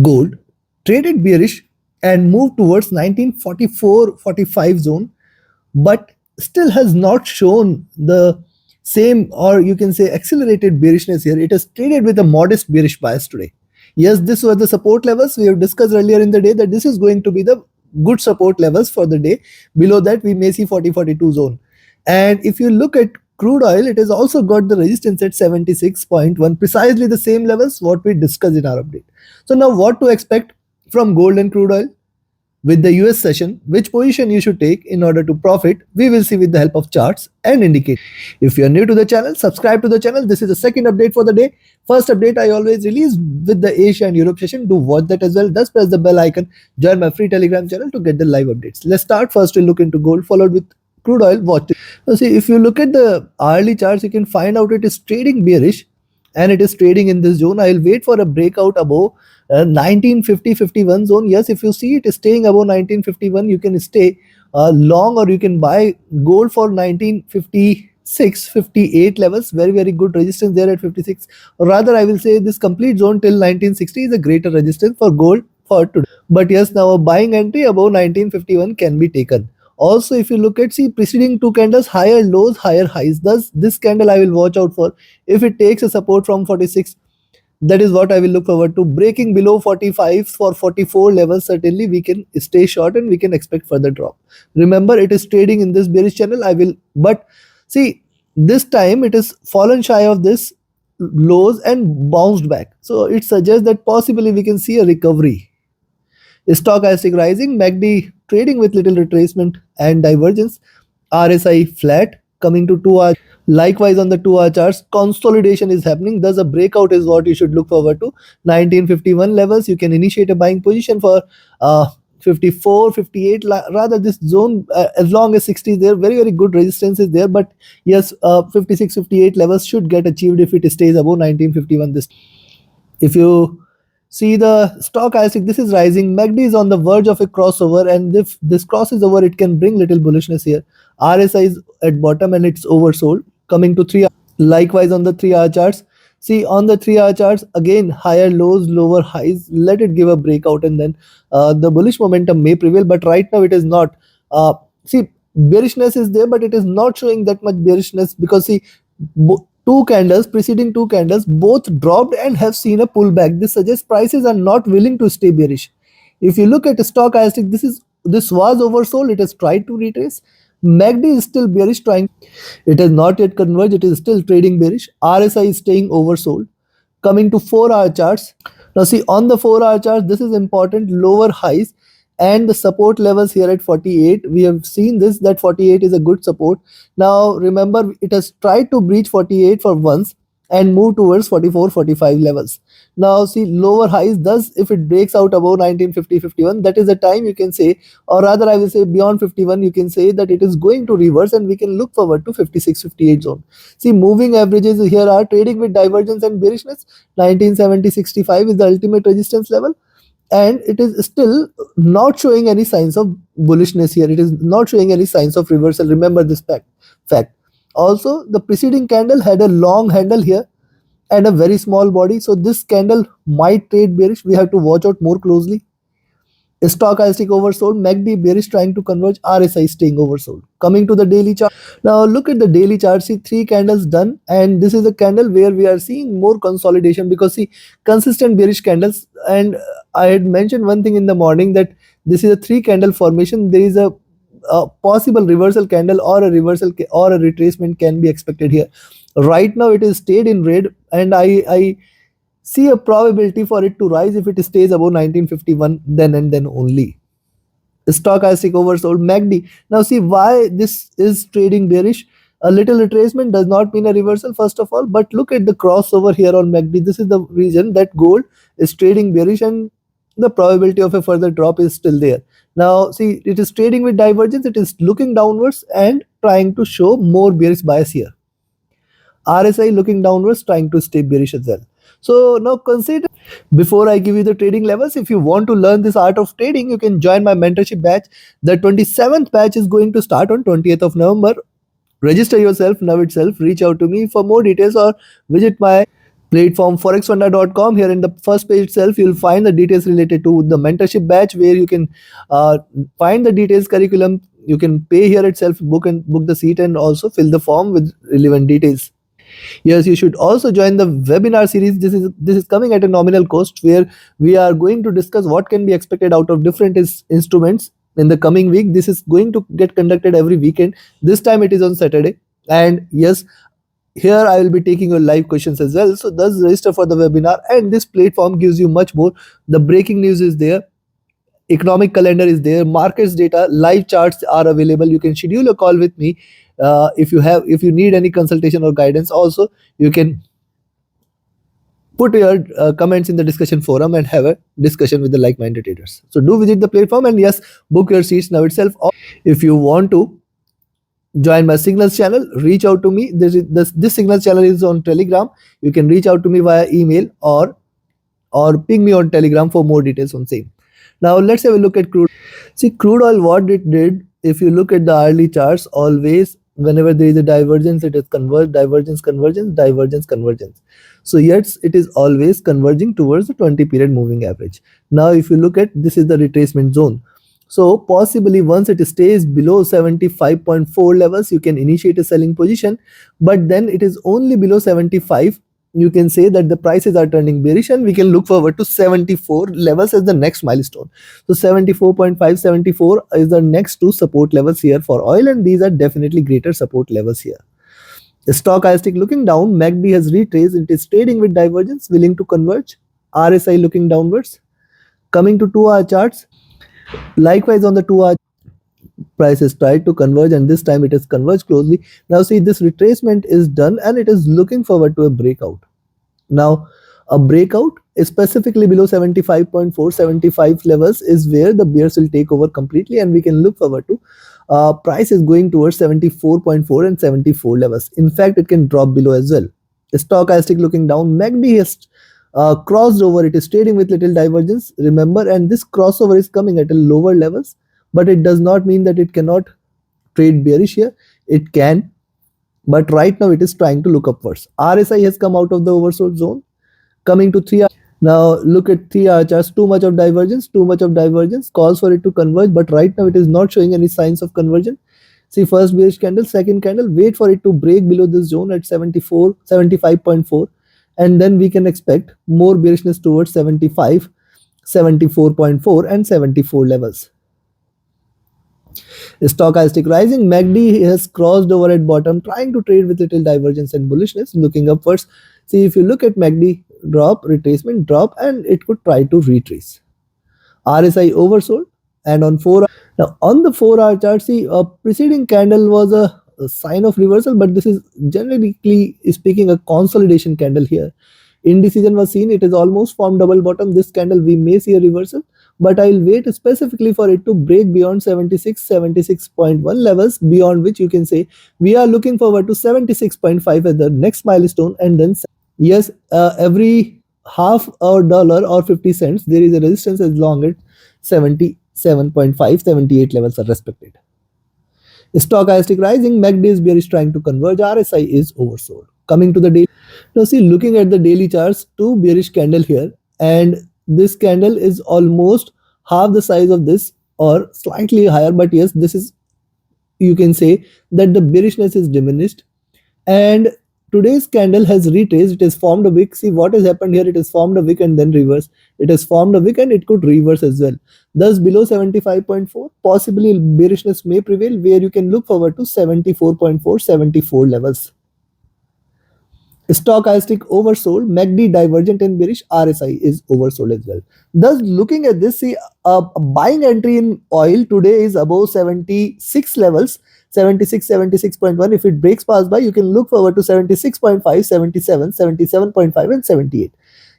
Gold traded bearish and moved towards 1944-45 zone, but still has not shown the same, or you can say accelerated bearishness here. It has traded with a modest bearish bias today. Yes, this was the support levels we have discussed earlier in the day, that this is going to be the good support levels for the day. Below that we may see 40-42 zone. And if you look at crude oil, it has also got the resistance at 76.1, precisely the same levels what we discussed in our update. So now what to expect from gold and crude oil? With the US session, which position you should take in order to profit, we will see with the help of charts and indicators. If you are new to the channel, subscribe to the channel. This is the second update for the day. First update I always release with the Asia and Europe session. Do watch that as well. Just press the bell icon. Join my free Telegram channel to get the live updates. Let's start. First we'll look into gold, followed with crude oil. Watch it. Now see, if you look at the hourly charts, you can find out it is trading bearish and it is trading in this zone. I'll wait for a breakout above 1950-51 zone. Yes, if you see it is staying above 1951, you can stay long, or you can buy gold for 1956-58 levels. Very good resistance there at 56. Or rather, I will say this complete zone till 1960 is a greater resistance for gold for today. But yes, now a buying entry above 1951 can be taken. Also, if you look at, see, preceding two candles, higher lows, higher highs. Thus, this candle I will watch out for. If it takes a support from 46, that is what I will look forward to. Breaking below 45 for 44 levels, certainly we can stay short and we can expect further drop. Remember, it is trading in this bearish channel. But see, this time it is fallen shy of this lows and bounced back. So it suggests that possibly we can see a recovery. Stochastic rising, MACD trading with little retracement and divergence, RSI flat coming to 2 hour. Likewise on the 2 hour charts, consolidation is happening. Thus a breakout is what you should look forward to. 1951 levels, you can initiate a buying position for 54, 58, rather this zone, as long as 60 is there, very good resistance is there. But yes, 56, 58 levels should get achieved if it stays above 1951. This, if you see the stochastic, this is rising. MACD is on the verge of a crossover, and if this crosses over, it can bring little bullishness here. RSI is at bottom and it's oversold. Coming to 3 hour. Likewise on the 3 hour charts. See, on the 3 hour charts, again higher lows, lower highs. Let it give a breakout and then the bullish momentum may prevail, but right now it is not. See, bearishness is there, but it is not showing that much bearishness, because see, two candles, preceding two candles, both dropped and have seen a pullback. This suggests prices are not willing to stay bearish. If you look at the stochastic, this was oversold. It has tried to retrace. MACD is still bearish, trying. It has not yet converged. It is still trading bearish. RSI is staying oversold. Coming to 4 hour charts. Now see, on the 4 hour chart, this is important. Lower highs and the support levels here at 48. We have seen this, that 48 is a good support. Now remember, it has tried to breach 48 for once and move towards 44, 45 levels. Now see, lower highs. Thus if it breaks out above 1950-51, that is the time you can say, or rather I will say beyond 51, you can say that it is going to reverse and we can look forward to 56-58 zone. See, moving averages here are trading with divergence and bearishness. 1970-65 is the ultimate resistance level, and it is still not showing any signs of bullishness here. It is not showing any signs of reversal. Remember this fact. Also, the preceding candle had a long handle here and a very small body. So this candle might trade bearish. We have to watch out more closely. Stochastic oversold, MACD bearish trying to converge, RSI staying oversold. Coming to the daily chart. Now look at the daily chart. See, 3 candles done, and this is a candle where we are seeing more consolidation, because see, consistent bearish candles. And I had mentioned one thing in the morning, that this is a 3 candle formation. There is a possible reversal candle or a reversal or a retracement can be expected here. Right now it is stayed in red, and I see a probability for it to rise if it stays above 1951, then and then only. Stochastic oversold, MACD. Now see why this is trading bearish. A little retracement does not mean a reversal, first of all, but look at the crossover here on MACD. This is the reason that gold is trading bearish, and the probability of a further drop is still there. Now see, it is trading with divergence. It is looking downwards and trying to show more bearish bias here. RSI looking downwards, trying to stay bearish as well. So now consider, before I give you the trading levels, if you want to learn this art of trading, you can join my mentorship batch. The 27th batch is going to start on 20th of November. Register yourself now itself. Reach out to me for more details or visit my platform forexfunda.com. Here in the first page itself, you'll find the details related to the mentorship batch, where you can find the details curriculum. You can pay here itself, book the seat, and also fill the form with relevant details. Yes, you should also join the webinar series. This is coming at a nominal cost, where we are going to discuss what can be expected out of different instruments in the coming week. This is going to get conducted every weekend. This time it is on Saturday. And yes, here I will be taking your live questions as well. So thus register for the webinar, and this platform gives you much more. The breaking news is there, economic calendar is there, markets data, live charts are available. You can schedule a call with me if you need any consultation or guidance. Also, you can put your comments in the discussion forum and have a discussion with the like-minded traders. So do visit the platform, and yes, book your seats now itself. If you want to join my signals channel, reach out to me. This signals channel is on Telegram. You can reach out to me via email or ping me on Telegram for more details on same. Now let's have a look at crude. See, crude oil, what it did, if you look at the hourly charts, always whenever there is a divergence, it is divergence, convergence, divergence, convergence. So yes, it is always converging towards the 20 period moving average. Now if you look at, this is the retracement zone. So possibly once it stays below 75.4 levels, you can initiate a selling position, but then it is only below 75. You can say that the prices are turning bearish, and we can look forward to 74 levels as the next milestone. So 74.5, 74 is the next two support levels here for oil, and these are definitely greater support levels here. The stochastic looking down, MACD has retraced. It is trading with divergence, willing to converge. RSI looking downwards. Coming to 2-hour charts, likewise on the 2-hour, prices tried to converge, and this time it has converged closely. Now see, this retracement is done, and it is looking forward to a breakout. Now a breakout specifically below 75.4, 75 levels is where the bears will take over completely, and we can look forward to price is going towards 74.4 and 74 levels. In fact, it can drop below as well. Stochastic looking down, MACD has crossed over. It is trading with little divergence, remember, and this crossover is coming at a lower levels, but it does not mean that it cannot trade bearish here. It can, but right now it is trying to look upwards. RSI has come out of the oversold zone. Coming to 3 hour. Now look at 3 hour charts. Too much of divergence calls for it to converge, but right now it is not showing any signs of conversion. See, first bearish candle, second candle, wait for it to break below this zone at 74, 75.4, and then we can expect more bearishness towards 75, 74.4 and 74 levels. Stochastic rising, MACD has crossed over at bottom, trying to trade with little divergence and bullishness, looking upwards. See, if you look at MACD, drop, retracement, drop, and it could try to retrace. RSI oversold, and on 4 hour. Now on the 4-hour chart, see, a preceding candle was a sign of reversal, but this is generally speaking a consolidation candle here. Indecision was seen. It is almost formed double bottom. This candle we may see a reversal, but I will wait specifically for it to break beyond 76, 76.1 levels, beyond which you can say we are looking forward to 76.5 as the next milestone. And then yes, every half a dollar or 50 cents there is a resistance as long as 77.5, 78 levels are respected. Stochastic rising, MACD is bearish, trying to converge. RSI is oversold. Coming to the daily. Now see, looking at the daily charts, two bearish candle here, and this candle is almost half the size of this or slightly higher, but yes, this is, you can say that the bearishness is diminished, and today's candle has retraced. It has formed a wick. See what has happened here, it has formed a wick and then reverse. It has formed a wick and it could reverse as well. Thus below 75.4 possibly bearishness may prevail, where you can look forward to 74.4, 74 levels. Stochastic oversold, MACD divergent and bearish, RSI is oversold as well. Thus looking at this, see, a buying entry in oil today is above 76 levels, 76, 76.1. If it breaks past by, you can look forward to 76.5, 77, 77.5 and 78.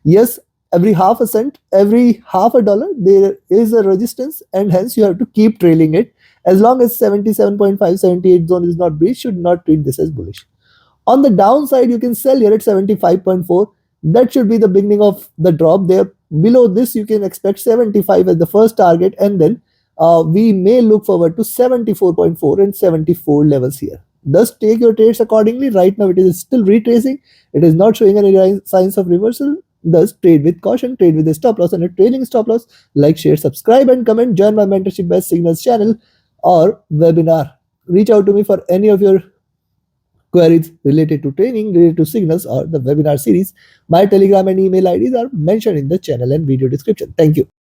Yes, every half a cent, every half a dollar, there is a resistance, and hence you have to keep trailing it. As long as 77.5, 78 zone is not breached, should not treat this as bullish. On the downside, you can sell here at 75.4. That should be the beginning of the drop there. Below this, you can expect 75 as the first target, and then we may look forward to 74.4 and 74 levels here. Thus, take your trades accordingly. Right now, it is still retracing. It is not showing any signs of reversal. Thus, trade with caution, trade with a stop loss and a trailing stop loss. Like, share, subscribe, and comment. Join my mentorship best signals channel or webinar. Reach out to me for any of your queries related to training, related to signals, or the webinar series. My Telegram and email IDs are mentioned in the channel and video description. Thank you.